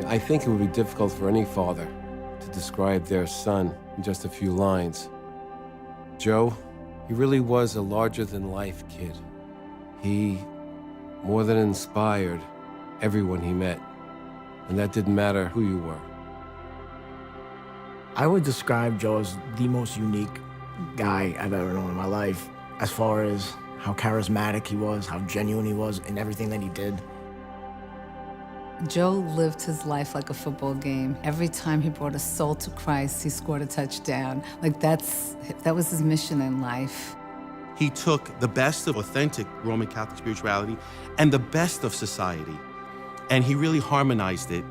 I think it would be difficult for any father to describe their son in just a few lines. Joe, he really was a larger-than-life kid. He more than inspired everyone he met, and that didn't matter who you were. I would describe Joe as the most unique guy I've ever known in my life, as far as how charismatic he was, how genuine he was in everything that he did. Joe lived his life like a football game. Every time he brought a soul to Christ, he scored a touchdown. Like that was his mission in life. He took the best of authentic Roman Catholic spirituality and the best of society, and he really harmonized it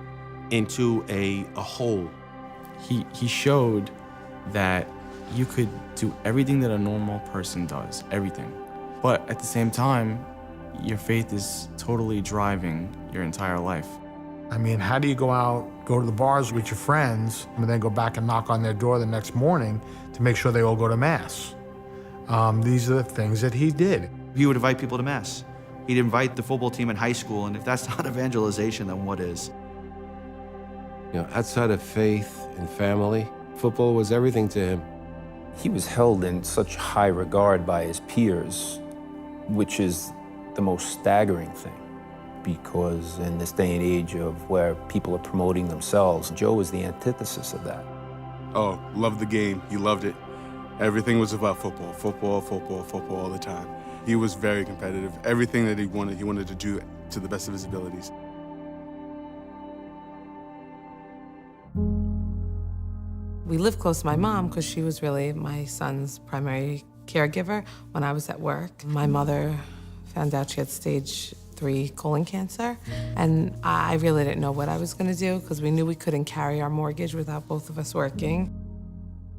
into a whole. He showed that you could do everything that a normal person does, everything. But at the same time, your faith is totally driving your entire life. I mean, how do you go to the bars with your friends, and then go back and knock on their door the next morning to make sure they all go to Mass? These are the things that he did. He would invite people to Mass. He'd invite the football team in high school, and if that's not evangelization, then what is? You know, outside of faith and family, football was everything to him. He was held in such high regard by his peers, which is the most staggering thing, because in this day and age of where people are promoting themselves, Joe was the antithesis of that. Oh, loved the game. He loved it. Everything was about football, football, football, football all the time. He was very competitive. Everything that he wanted to do to the best of his abilities. We lived close to my mom because she was really my son's primary caregiver when I was at work. My mother found out she had stage 3 colon cancer, and I really didn't know what I was going to do because we knew we couldn't carry our mortgage without both of us working.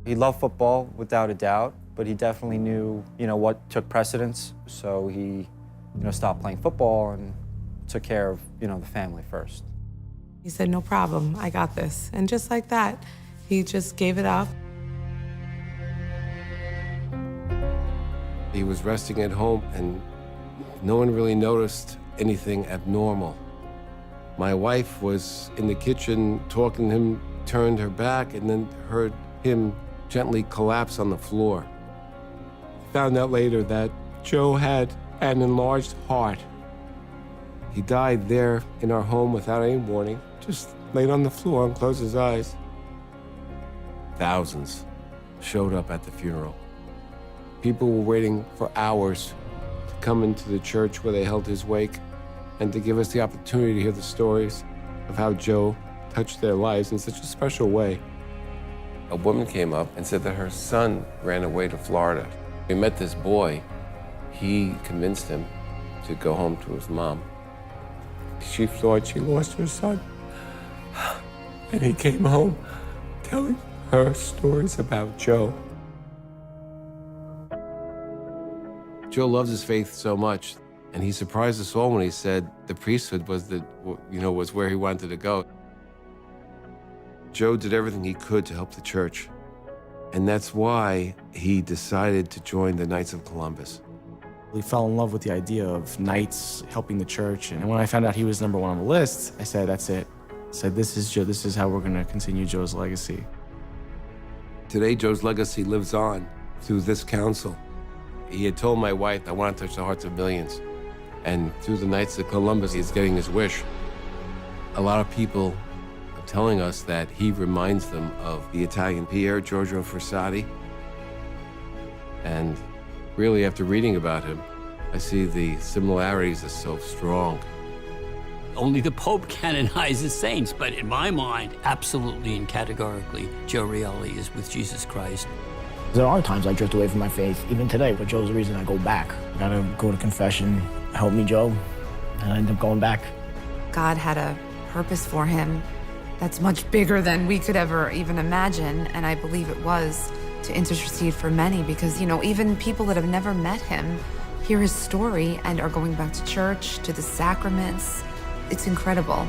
He loved football, without a doubt, but he definitely knew, what took precedence. So he, stopped playing football and took care of, the family first. He said, "No problem, I got this." And just like that, he just gave it up. He was resting at home, and no one really noticed anything abnormal. My wife was in the kitchen talking to him, turned her back, and then heard him gently collapse on the floor. Found out later that Joe had an enlarged heart. He died there in our home without any warning, just laid on the floor and closed his eyes. Thousands showed up at the funeral. People were waiting for hours to come into the church where they held his wake and to give us the opportunity to hear the stories of how Joe touched their lives in such a special way. A woman came up and said that her son ran away to Florida. We met this boy. He convinced him to go home to his mom. She thought she lost her son. And he came home telling her stories about Joe. Joe loves his faith so much, and he surprised us all when he said the priesthood was was where he wanted to go. Joe did everything he could to help the church, and that's why he decided to join the Knights of Columbus. We fell in love with the idea of Knights helping the church, and when I found out he was #1 on the list, I said, "That's it." I said, "This is Joe. This is how we're going to continue Joe's legacy." Today, Joe's legacy lives on through this council. He had told my wife, "I want to touch the hearts of millions." And through the Knights of Columbus, he's getting his wish. A lot of people are telling us that he reminds them of the Italian Pier Giorgio Frassati. And really, after reading about him, I see the similarities are so strong. Only the Pope canonizes saints, but in my mind, absolutely and categorically, Joe Reali is with Jesus Christ. There are times I drift away from my faith, even today, but Joe's the reason I go back. I gotta go to confession, help me, Joe, and I end up going back. God had a purpose for him that's much bigger than we could ever even imagine, and I believe it was to intercede for many because, even people that have never met him hear his story and are going back to church, to the sacraments. It's incredible.